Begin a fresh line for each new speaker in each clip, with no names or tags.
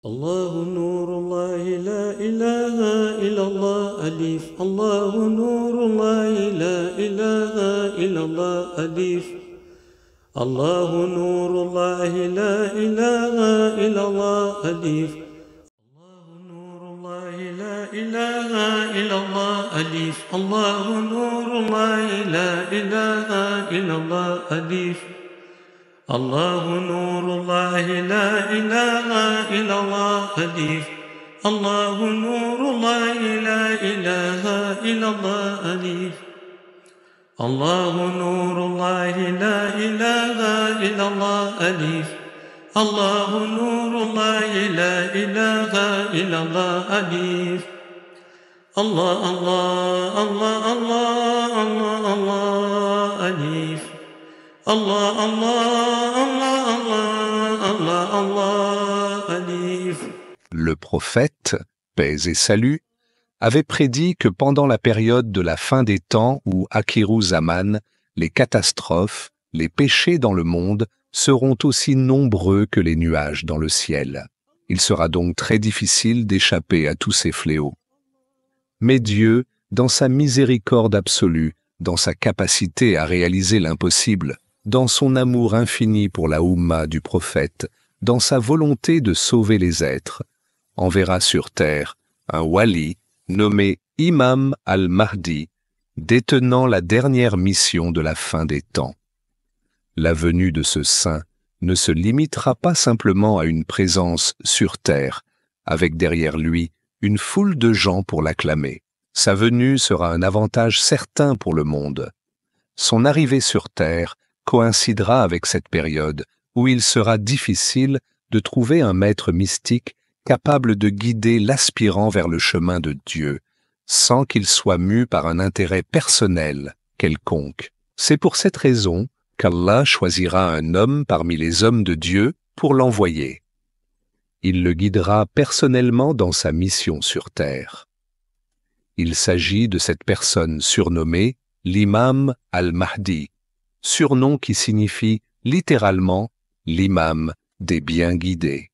الله نور الله لا إله إلا الله أليف الله نور الله لا إله إلا الله أليف الله نور الله لا إله إلا الله أليف الله نور الله لا إله إلا الله أليف الله نور الله لا إله إلا الله أليف الله نور الله لا إله إلا الله أليف الله نور الله لا إله إلا الله أليف الله نور الله لا إله إلا الله أليف الله نور الله لا إله إلا الله أليف الله الله الله الله الله الله أليف Allah, Allah, Allah, Allah, Allah, Allah, Alif.
Le prophète, paix et salut, avait prédit que pendant la période de la fin des temps ou Akhiru Zaman, les catastrophes, les péchés dans le monde seront aussi nombreux que les nuages dans le ciel. Il sera donc très difficile d'échapper à tous ces fléaux. Mais Dieu, dans sa miséricorde absolue, dans sa capacité à réaliser l'impossible, dans son amour infini pour la Oumma du prophète, dans sa volonté de sauver les êtres, enverra sur terre un wali nommé Imam al-Mahdi, détenant la dernière mission de la fin des temps. La venue de ce saint ne se limitera pas simplement à une présence sur terre, avec derrière lui une foule de gens pour l'acclamer. Sa venue sera un avantage certain pour le monde. Son arrivée sur terre coïncidera avec cette période où il sera difficile de trouver un maître mystique capable de guider l'aspirant vers le chemin de Dieu, sans qu'il soit mu par un intérêt personnel quelconque. C'est pour cette raison qu'Allah choisira un homme parmi les hommes de Dieu pour l'envoyer. Il le guidera personnellement dans sa mission sur terre. Il s'agit de cette personne surnommée l'Imam al-Mahdi, surnom qui signifie littéralement l'imam des bien guidés.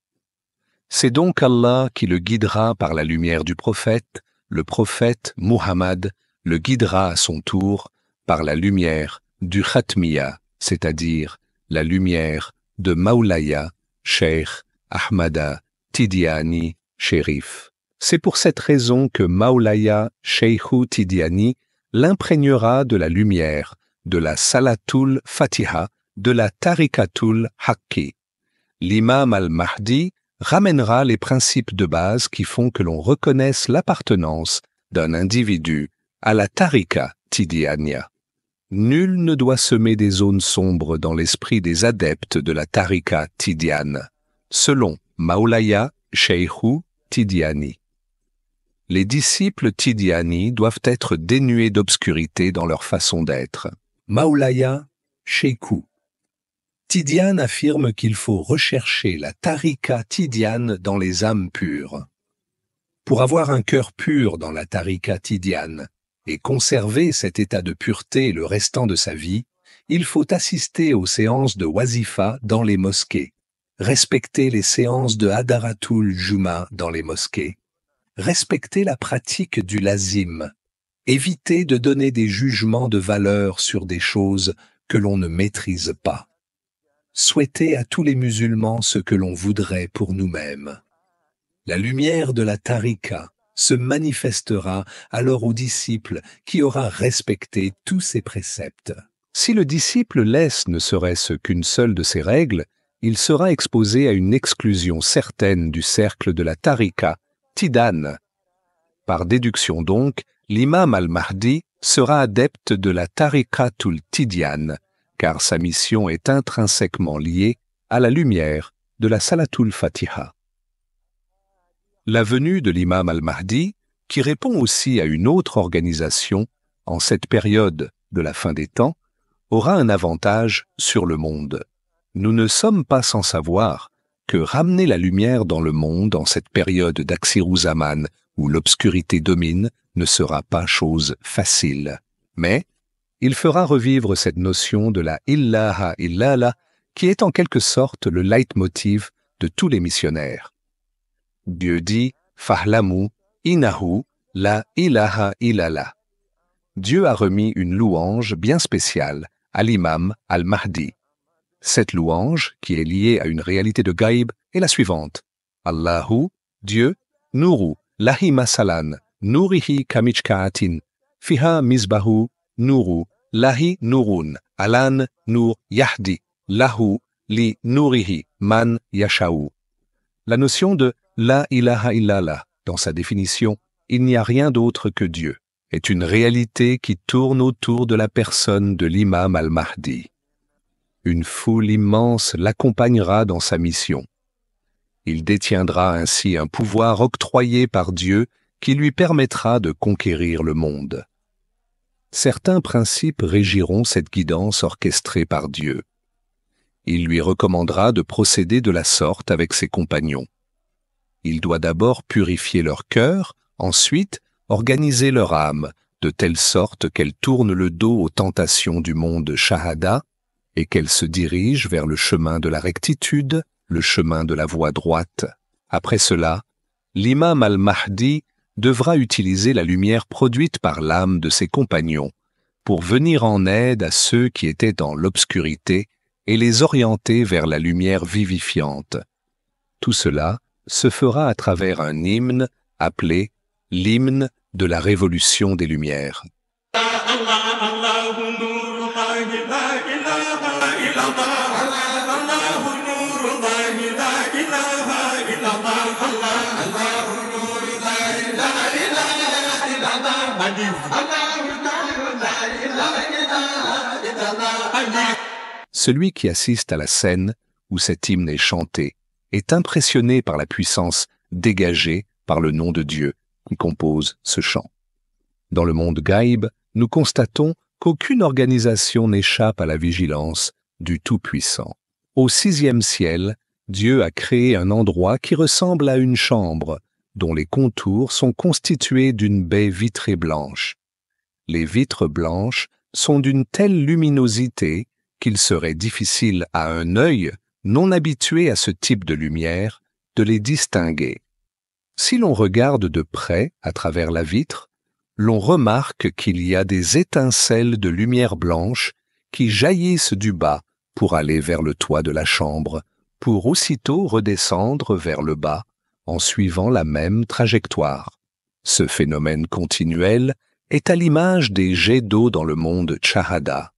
C'est donc Allah qui le guidera par la lumière du prophète, le prophète Muhammad le guidera à son tour par la lumière du Khatmiya, c'est-à-dire la lumière de Maulaya, Cheikh Ahmada Tidiani Sherif. C'est pour cette raison que Maulaya Cheikhu Tidiani l'imprégnera de la lumière, de la Salatul Fatiha, de la Tariqatul Haqqi. L'imam al-Mahdi ramènera les principes de base qui font que l'on reconnaisse l'appartenance d'un individu à la Tariqa Tidiania. Nul ne doit semer des zones sombres dans l'esprit des adeptes de la Tariqa Tidiane, selon Maulaya Cheikhu Tidiani. Les disciples Tidiani doivent être dénués d'obscurité dans leur façon d'être. Maulaya Cheikhu Tidiane affirme qu'il faut rechercher la Tariqa Tidiane dans les âmes pures. Pour avoir un cœur pur dans la Tariqa Tidiane et conserver cet état de pureté le restant de sa vie, il faut assister aux séances de wazifa dans les mosquées, respecter les séances de Hadaratul Juma dans les mosquées, respecter la pratique du lazim, éviter de donner des jugements de valeur sur des choses que l'on ne maîtrise pas, souhaiter à tous les musulmans ce que l'on voudrait pour nous-mêmes. La lumière de la tariqa se manifestera alors au disciple qui aura respecté tous ses préceptes. Si le disciple laisse ne serait-ce qu'une seule de ces règles, il sera exposé à une exclusion certaine du cercle de la tariqa Tidane. Par déduction donc, l'imam al-Mahdi sera adepte de la Tariqatul Tidiane, car sa mission est intrinsèquement liée à la lumière de la Salatul Fatiha. La venue de l'imam al-Mahdi, qui répond aussi à une autre organisation en cette période de la fin des temps, aura un avantage sur le monde. Nous ne sommes pas sans savoir que ramener la lumière dans le monde en cette période d'Akhiru Zaman où l'obscurité domine ne sera pas chose facile. Mais il fera revivre cette notion de la ilaha illallah qui est en quelque sorte le leitmotiv de tous les missionnaires. Dieu dit « Fahlamu innahu la ilaha illallah ». Dieu a remis une louange bien spéciale à l'imam al-Mahdi. Cette louange, qui est liée à une réalité de Gaïb, est la suivante. Allahu, Dieu, Nuru, lahi masalan, Nurihi kamishkaatin, fiha misbahu, Nuru, lahi nurun, alan, nur, yahdi, lahu, li nurihi, man, yashau. La notion de la ilaha illallah, dans sa définition, il n'y a rien d'autre que Dieu, est une réalité qui tourne autour de la personne de l'imam al-Mahdi. Une foule immense l'accompagnera dans sa mission. Il détiendra ainsi un pouvoir octroyé par Dieu qui lui permettra de conquérir le monde. Certains principes régiront cette guidance orchestrée par Dieu. Il lui recommandera de procéder de la sorte avec ses compagnons. Il doit d'abord purifier leur cœur, ensuite organiser leur âme, de telle sorte qu'elle tourne le dos aux tentations du monde Shahada et qu'elle se dirige vers le chemin de la rectitude, le chemin de la voie droite. Après cela, l'imam al-Mahdi devra utiliser la lumière produite par l'âme de ses compagnons pour venir en aide à ceux qui étaient dans l'obscurité et les orienter vers la lumière vivifiante. Tout cela se fera à travers un hymne appelé l'hymne de la révolution des Lumières. Celui qui assiste à la scène où cet hymne est chanté est impressionné par la puissance dégagée par le nom de Dieu qui compose ce chant. Dans le monde Gaïb, nous constatons qu'aucune organisation n'échappe à la vigilance du Tout-Puissant. Au 6e ciel, Dieu a créé un endroit qui ressemble à une chambre, dont les contours sont constitués d'une baie vitrée blanche. Les vitres blanches sont d'une telle luminosité qu'il serait difficile à un œil non habitué à ce type de lumière de les distinguer. Si l'on regarde de près à travers la vitre, l'on remarque qu'il y a des étincelles de lumière blanche qui jaillissent du bas pour aller vers le toit de la chambre, pour aussitôt redescendre vers le bas en suivant la même trajectoire. Ce phénomène continuel est à l'image des jets d'eau dans le monde Shahada.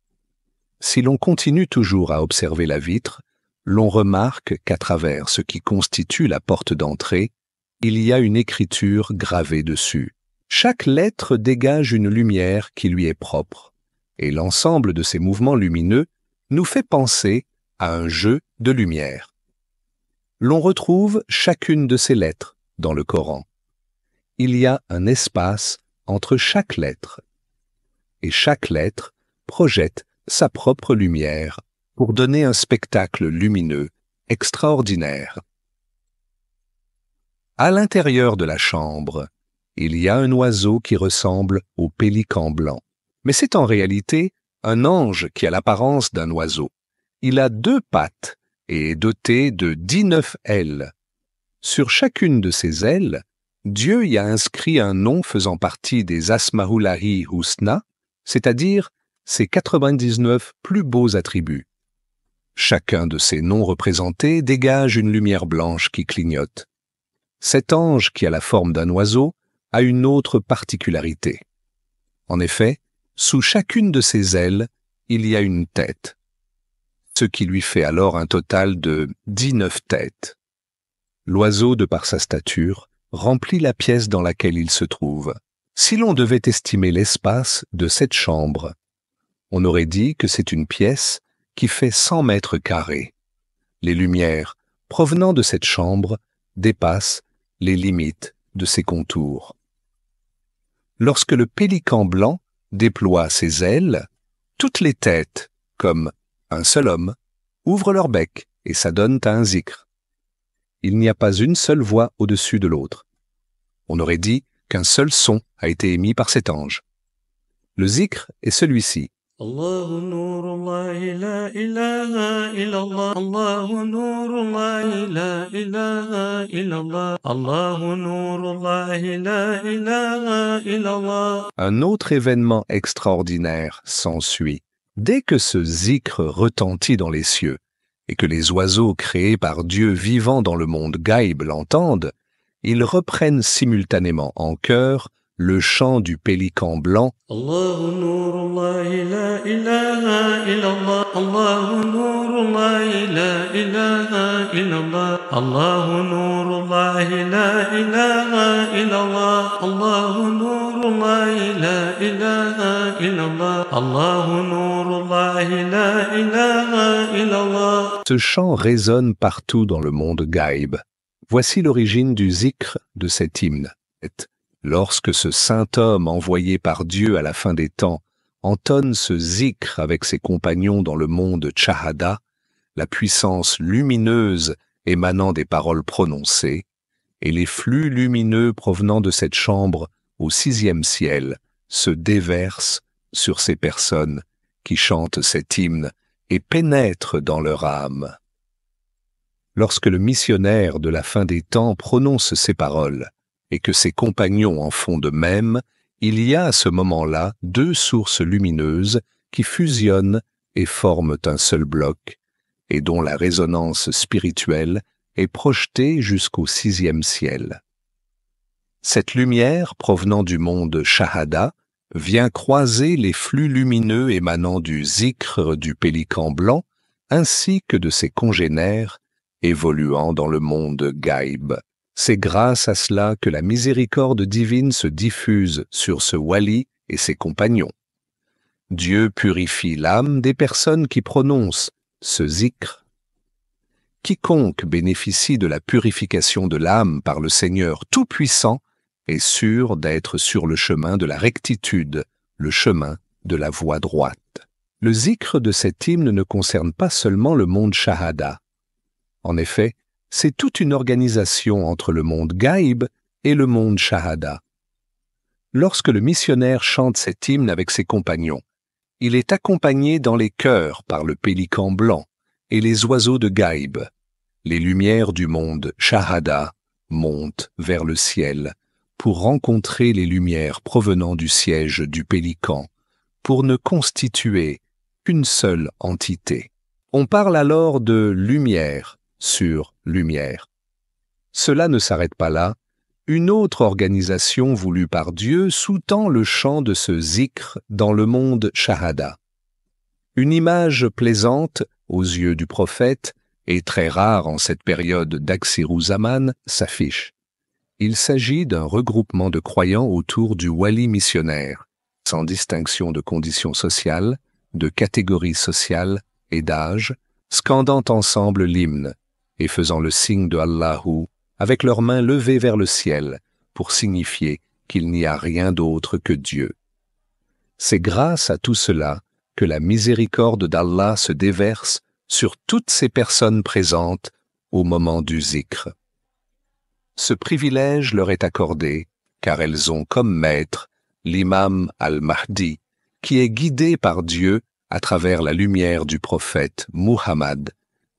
Si l'on continue toujours à observer la vitre, l'on remarque qu'à travers ce qui constitue la porte d'entrée, il y a une écriture gravée dessus. Chaque lettre dégage une lumière qui lui est propre, et l'ensemble de ces mouvements lumineux nous fait penser à un jeu de lumière. L'on retrouve chacune de ces lettres dans le Coran. Il y a un espace entre chaque lettre, et chaque lettre projette sa propre lumière pour donner un spectacle lumineux extraordinaire. À l'intérieur de la chambre, il y a un oiseau qui ressemble au pélican blanc. Mais c'est en réalité un ange qui a l'apparence d'un oiseau. Il a 2 pattes et est doté de 19 ailes. Sur chacune de ces ailes, Dieu y a inscrit un nom faisant partie des Asma'ullahi Husna, c'est-à-dire ses 99 plus beaux attributs. Chacun de ces noms représentés dégage une lumière blanche qui clignote. Cet ange qui a la forme d'un oiseau a une autre particularité. En effet, sous chacune de ses ailes, il y a une tête, ce qui lui fait alors un total de 19 têtes. L'oiseau, de par sa stature, remplit la pièce dans laquelle il se trouve. Si l'on devait estimer l'espace de cette chambre, on aurait dit que c'est une pièce qui fait 100 mètres carrés. Les lumières provenant de cette chambre dépassent les limites de ses contours. Lorsque le pélican blanc déploie ses ailes, toutes les têtes, comme un seul homme, ouvrent leur bec et s'adonnent à un zikr. Il n'y a pas une seule voix au-dessus de l'autre. On aurait dit qu'un seul son a été émis par cet ange. Le zikr est celui-ci.
الله نور الله لا إله إلا الله الله نور الله لا إله إلا الله الله نور الله لا إله إلا الله.
Un autre événement extraordinaire s'ensuit. Dès que ce zikr retentit dans les cieux et que les oiseaux créés par Dieu vivant dans le monde gaïb l'entendent, ils reprennent simultanément en chœur le chant du pélican blanc.
الله نور الله لا إله إلا الله الله نور الله لا إله إلا الله الله نور الله لا إله إلا الله الله نور الله لا إله إلا الله الله نور الله لا إله إلا الله.
Ce chant résonne partout dans le monde gaïb. Voici l'origine du zikr de cet hymne. Lorsque ce saint homme envoyé par Dieu à la fin des temps entonne ce zikr avec ses compagnons dans le monde Shahada, la puissance lumineuse émanant des paroles prononcées, et les flux lumineux provenant de cette chambre au 6e ciel se déversent sur ces personnes qui chantent cet hymne et pénètrent dans leur âme. Lorsque le missionnaire de la fin des temps prononce ces paroles, et que ses compagnons en font de même, il y a à ce moment-là 2 sources lumineuses qui fusionnent et forment un seul bloc, et dont la résonance spirituelle est projetée jusqu'au 6e ciel. Cette lumière provenant du monde Shahada vient croiser les flux lumineux émanant du zikr du pélican blanc ainsi que de ses congénères évoluant dans le monde gaïb. C'est grâce à cela que la miséricorde divine se diffuse sur ce wali et ses compagnons. Dieu purifie l'âme des personnes qui prononcent ce zikr. Quiconque bénéficie de la purification de l'âme par le Seigneur Tout-Puissant est sûr d'être sur le chemin de la rectitude, le chemin de la voie droite. Le zikr de cet hymne ne concerne pas seulement le monde Shahada. En effet, c'est toute une organisation entre le monde gaïb et le monde Shahada. Lorsque le missionnaire chante cet hymne avec ses compagnons, il est accompagné dans les chœurs par le pélican blanc et les oiseaux de gaïb. Les lumières du monde Shahada montent vers le ciel pour rencontrer les lumières provenant du siège du pélican, pour ne constituer qu'une seule entité. On parle alors de lumière sur lumière. Cela ne s'arrête pas là. Une autre organisation voulue par Dieu sous-tend le chant de ce zikr dans le monde Shahada. Une image plaisante aux yeux du prophète et très rare en cette période d'Aksiru Zaman s'affiche. Il s'agit d'un regroupement de croyants autour du wali missionnaire, sans distinction de conditions sociales, de catégories sociales et d'âge, scandant ensemble l'hymne et faisant le signe de Allahu avec leurs mains levées vers le ciel pour signifier qu'il n'y a rien d'autre que Dieu. C'est grâce à tout cela que la miséricorde d'Allah se déverse sur toutes ces personnes présentes au moment du zikr. Ce privilège leur est accordé car elles ont comme maître l'imam al-Mahdi qui est guidé par Dieu à travers la lumière du prophète Muhammad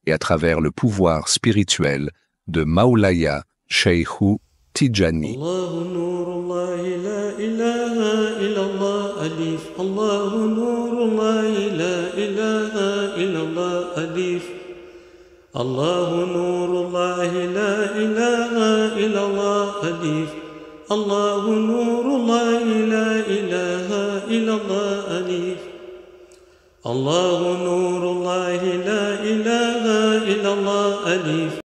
et à travers le pouvoir spirituel de Maulaya Cheikhu Tijani.
الله نور الله لا إله إلا الله أليف الله نور الله لا إله إلا الله أليف الله نور الله لا إله إلا الله أليف الله نور الله لا إله إلا الله أليف الله نور الله لا إله إلا الله أليف